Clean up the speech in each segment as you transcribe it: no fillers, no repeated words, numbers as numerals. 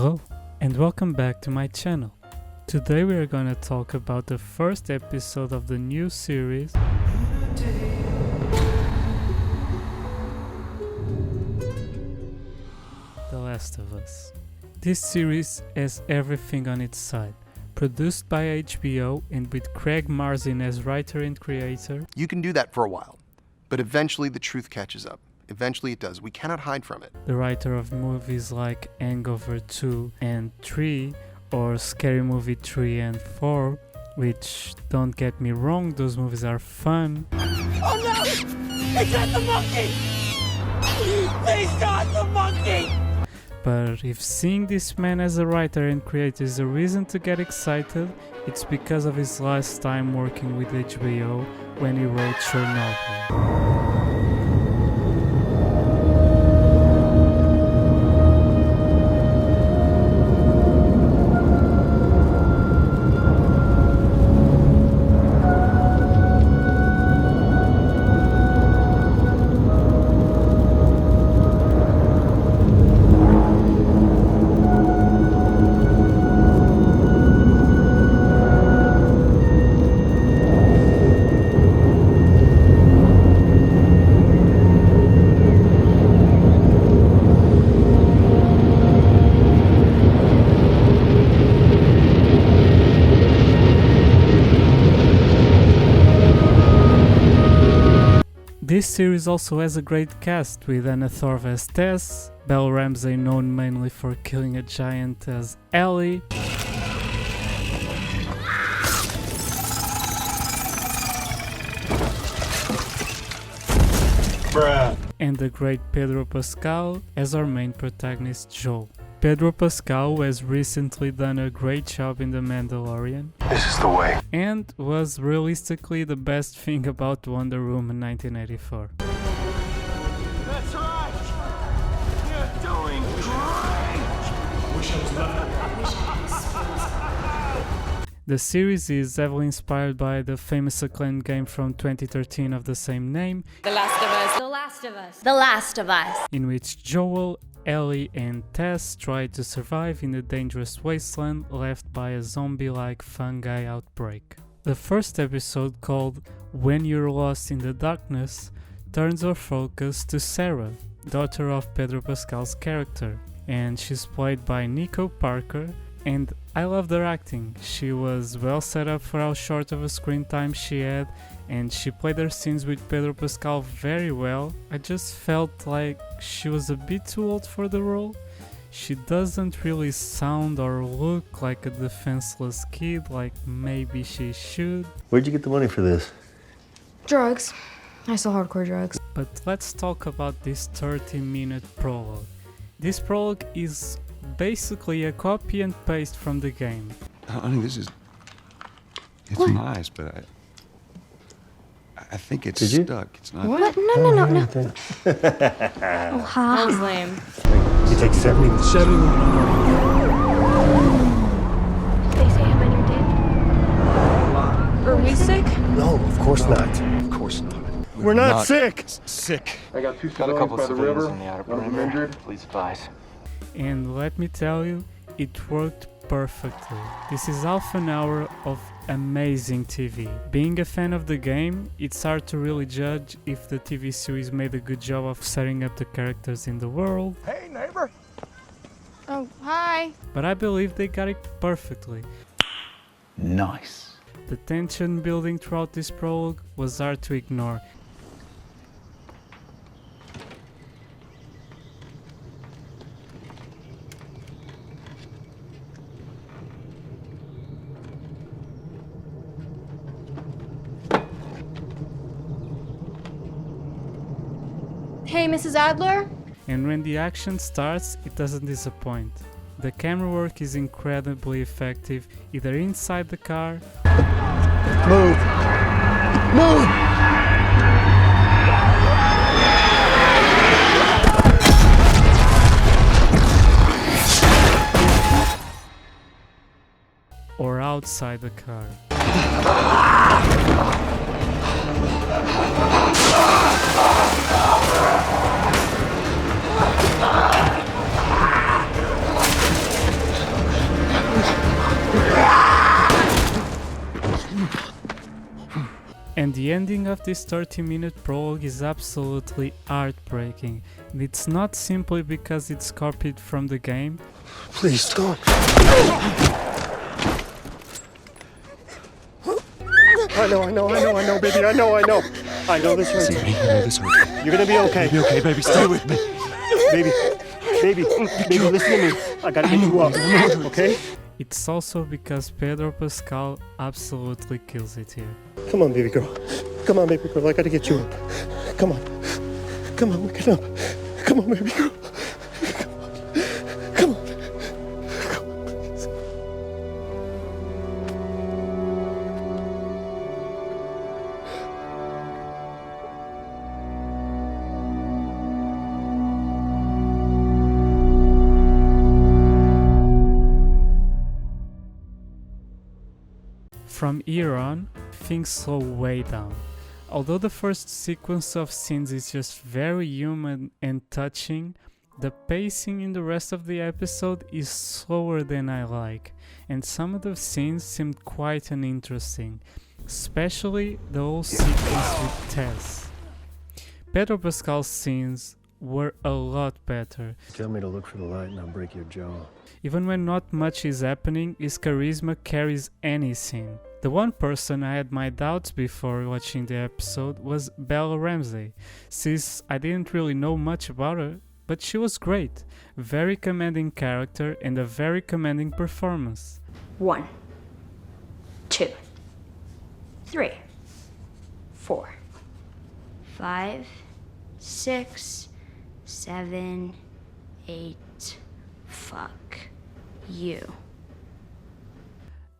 Hello and welcome back to my channel. Today we are gonna talk about the first episode of the new series The Last of Us. This series has everything on its side. Produced by HBO and with Craig Mazin as writer and creator. You can do that for a while, but eventually the truth catches up. Eventually it does. We cannot hide from it. The writer of movies like Hangover 2 and 3 or Scary Movie 3 and 4, which, don't get me wrong, those movies are fun. Oh no! It's not the monkey! Please not the monkey! But if seeing this man as a writer and creator is a reason to get excited, it's because of his last time working with HBO when he wrote Chernobyl. This series also has a great cast with Anna Torv as Tess, Belle Ramsey known mainly for killing a giant as Ellie, and the great Pedro Pascal as our main protagonist Joel. Pedro Pascal has recently done a great job in The Mandalorian. This is the way. And was realistically the best thing about Wonder Woman 1984. That's right! You're doing great! The series is heavily inspired by the famous acclaimed game from 2013 of the same name, The Last of Us. The Last of Us. The Last of Us. in which Joel, Ellie and Tess try to survive in the dangerous wasteland left by a zombie-like fungi outbreak. The first episode, called When You're Lost in the Darkness, turns our focus to Sarah, daughter of Pedro Pascal's character, and she's played by Nico Parker, and I loved her acting. She was well set up for how short of a screen time she had, and she played her scenes with Pedro Pascal very well. I just felt like she was a bit too old for the role. She doesn't really sound or look like a defenseless kid like maybe she should. Where'd you get the money for this? Drugs. I sell hardcore drugs. But let's talk about this 30-minute prologue. This prologue is basically a copy and paste from the game. Honey, it's What? nice, but I think it's Did you? stuck. It's not. What? No. Oh, That ha. was lame. You take 70. They say I'm on your date. Are we sick? No, of course not. Of course not. We're not sick. Sick. I got two Got a civilians couple by the civilians river. in the outer One of them perimeter. injured. Please advise. And let me tell you, it worked perfectly. This is half an hour of amazing TV. Being a fan of the game, it's hard to really judge if the TV series made a good job of setting up the characters in the world, Hey, neighbor! Oh, hi. but I believe they got it perfectly. Nice. The tension building throughout this prologue was hard to ignore. Hey, Mrs. Adler? And when the action starts, it doesn't disappoint. The camera work is incredibly effective, either inside the car Move. Move. or outside the car. And the ending of this 30-minute prologue is absolutely heartbreaking. And it's not simply because it's copied from the game. Please don't. I know, baby. I know. I know this hurts. I know this hurts. You're gonna be okay. Be okay, baby. Stay with me. Baby, listen to me. I gotta get you up, okay? It's also because Pedro Pascal absolutely kills it here. Come on, baby girl. I gotta get you up. Come on, wake up. Come on, baby girl. Come on. From here on, things slow way down. Although the first sequence of scenes is just very human and touching, the pacing in the rest of the episode is slower than I like, and some of the scenes seemed quite uninteresting, especially the whole sequence with Tess. Pedro Pascal's scenes were a lot better. Tell me to look for the light and I'll break your jaw. Even when not much is happening, his charisma carries any scene. The one person I had my doubts before watching the episode was Bella Ramsey, since I didn't really know much about her, but she was great. Very commanding character and a very commanding performance. 1, 2, 3, 4, 5, 6, 7, 8. Fuck you.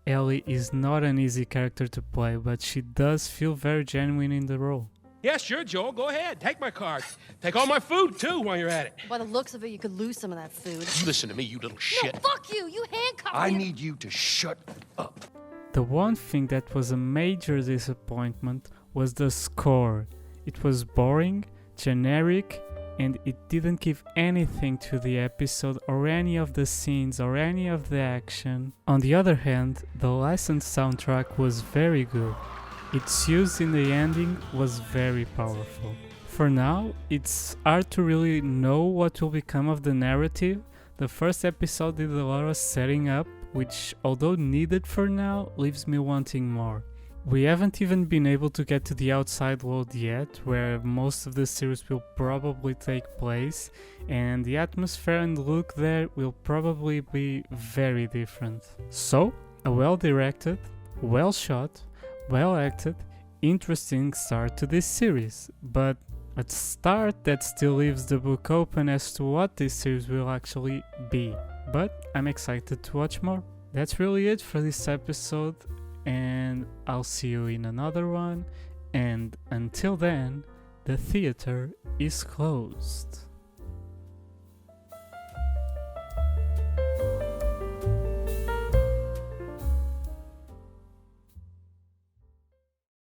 Ellie is not an easy character to play, but she does feel very genuine in the role. Yeah, sure, Joel. Go ahead. Take my card. Take all my food, too, while you're at it. By the looks of it, you could lose some of that food. Listen to me, you little shit. No, fuck you! You handcuffed me! I need you to shut up. The one thing that was a major disappointment was the score. It was boring, generic, and it didn't give anything to the episode or any of the scenes or any of the action. On the other hand, the licensed soundtrack was very good. Its use in the ending was very powerful. For now, it's hard to really know what will become of the narrative. The first episode did a lot of setting up, which, although needed for now, leaves me wanting more. We haven't even been able to get to the outside world yet, where most of the series will probably take place, and the atmosphere and look there will probably be very different. So, a well-directed, well-shot, well-acted, interesting start to this series, but a start that still leaves the book open as to what this series will actually be. But I'm excited to watch more. That's really it for this episode, and I'll see you in another one, and until then, the theater is closed.